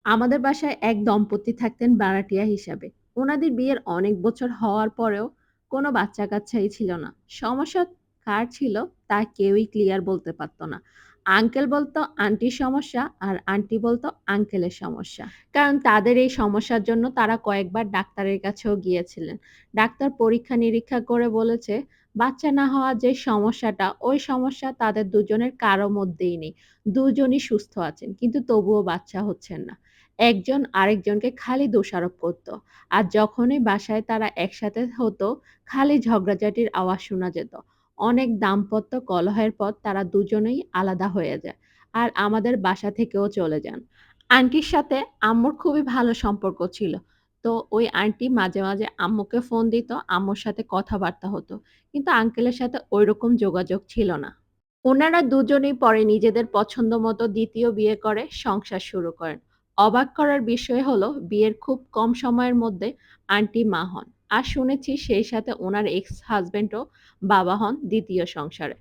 আমাদের বাসায় এক দম্পতি থাকতেন ভাড়াটিয়া হিসাবে। ওনাদের বিয়ের অনেক বছর হওয়ার পরেও কোনো বাচ্চা-কাচ্চাই ছিল না। সমস্যা কার ছিল তা কেউই ক্লিয়ার বলতে পারত না। আঙ্কেল বলত আন্টির সমস্যা আর আন্টি বলত আঙ্কেলের সমস্যা। কারণ তাদের এই সমস্যার জন্য তারা কয়েকবার ডাক্তারের কাছেও গিয়েছিলেন। ডাক্তার পরীক্ষা-নিরীক্ষা করে বলেছে বাচ্চা না হওয়ার যে সমস্যাটা, ওই সমস্যা তাদের দুজনের কারো মধ্যেই নেই। দুজনই সুস্থ আছেন কিন্তু তবুও বাচ্চা হচ্ছেন না। একজন আরেকজনকে খালি দোষারোপ করত। আর যখনই বাসায় তারা একসাথে হতো, খালি ঝগড়াঝাটির আওয়াজ শোনা যেত। অনেক দাম্পত্য কলহের পর তারা দুজনেই আলাদা হয়ে যায়। আর আমাদের বাসা থেকেও চলে যান। আন্টির সাথে আম্মুর খুবই ভালো সম্পর্ক ছিল। তো ওই আন্টি মাঝে, মাঝে আম্মুকে ফোন দিত, আম্মুর সাথে কথাবার্তা হতো। কিন্তু আঙ্কেলের সাথে ঐরকম যোগাযোগ ছিল না। উনারা দুজনেই পরে নিজেদের পছন্দ মতো ২য় বিয়ে করে সংসার শুরু করেন। অবাক করার বিষয় হলো বিয়ের খুব কম সময়ের মধ্যে আন্টি মা হন। আর শুনেছি সেই সাথে উনার এক্স হাসব্যান্ডও বাবা হন ২য় সংসারে।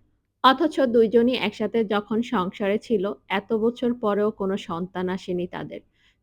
অথচ ২ জনই একসাথে যখন সংসারে ছিল, এত বছর পরেও কোনো সন্তান আসেনি তাদের।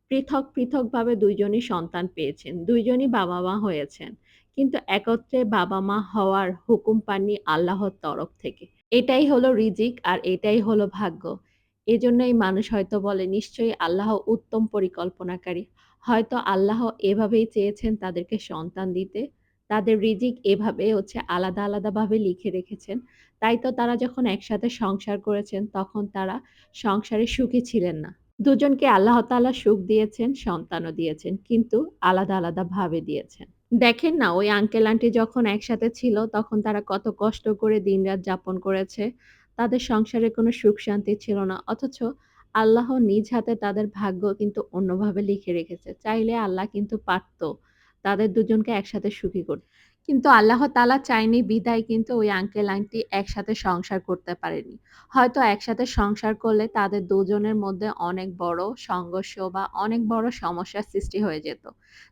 পৃথক, পৃথকভাবে ২ জনই সন্তান পেয়েছেন। ২ জনই বাবা-মা হয়েছেন। কিন্তু একত্রে বাবা-মা হওয়ার হুকুম পাননি আল্লাহর তরফ থেকে। এটাই হলো রিজিক আর এটাই হলো ভাগ্য। এজন্যই মানুষ হয়তো বলে নিশ্চয়ই আল্লাহ উত্তম পরিকল্পনাকারী। হয়তো আল্লাহ এভাবেই চেয়েছেন তাদেরকে সন্তান দিতে। তাদের রিজিক এভাবে হচ্ছে আলাদা, আলাদাভাবে লিখে রেখেছেন। তাই তো তারা যখন একসাথে সংসার করেছেন তখন তারা সংসারে সুখী ছিলেন না। দুজনকে আল্লাহ তাআলা সুখ দিয়েছেন, সন্তানও দিয়েছেন। কিন্তু আলাদা, আলাদাভাবে দিয়েছেন। দেখেন না ওই আঙ্কেল আন্টি যখন একসাথে ছিল তখন তারা কত কষ্ট করে দিনরাত যাপন করেছে। তাদের সংসারে কোনো সুখ শান্তি ছিল না। অথচ আল্লাহ নিজ হাতে তাদের ভাগ্য কিন্তু অন্যভাবে লিখে রেখেছে। চাইলে আল্লাহ কিন্তু পারত তাদের দুজনকে একসাথে সুখী করতে। কিন্তু আল্লাহ তাআলা চায়নি বিধায় কিন্তু ওই আঙ্কেল আন্টি একসাথে সংসার করতে পারেনি। হয়তো একসাথে সংসার করলে তাদের দুজনের মধ্যে অনেক বড় সংঘর্ষ বা অনেক বড় সমস্যার সৃষ্টি হয়ে যেত।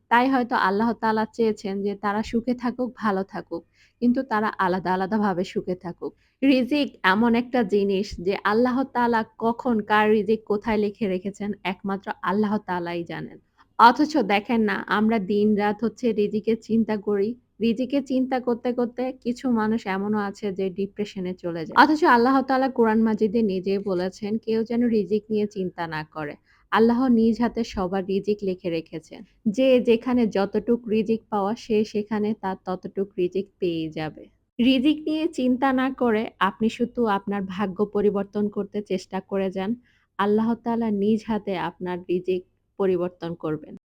তাই হয়তো আল্লাহ তাআলা চেয়েছেন যে তারা সুখে থাকুক, ভালো থাকুক। কিন্তু তারা আলাদা, আলাদাভাবে সুখে থাকুক। রিজিক এমন একটা জিনিস যে আল্লাহ তাআলা কখন কার রিজিক কোথায় লিখে রেখেছেন একমাত্র আল্লাহ তাআলাই জানেন। অথচ দেখেন না আমরা দিনরাত হচ্ছে রিজিকের চিন্তা করি। রিজিকের চিন্তা করতে, করতে কিছু মানুষ এমনও আছে যে ডিপ্রেশন এ চলে যায়। অথচ আল্লাহ তাআলা কোরআন মাজিদে নিজেই বলেছেন কেউ যেন রিজিক নিয়ে চিন্তা না করে। আল্লাহ নিজ হাতে সবার রিজিক লিখে রেখেছেন। যে যেখানে যতটুক রিজিক পাওয়া সে সেখানে তার ততটুক রিজিক পেয়েই যাবে। রিজিক নিয়ে চিন্তা না করে আপনি শুধু আপনার ভাগ্য পরিবর্তন করতে চেষ্টা করে যান। আল্লাহ তাআলা নিজ হাতে আপনার রিজিক পরিবর্তন করবেন।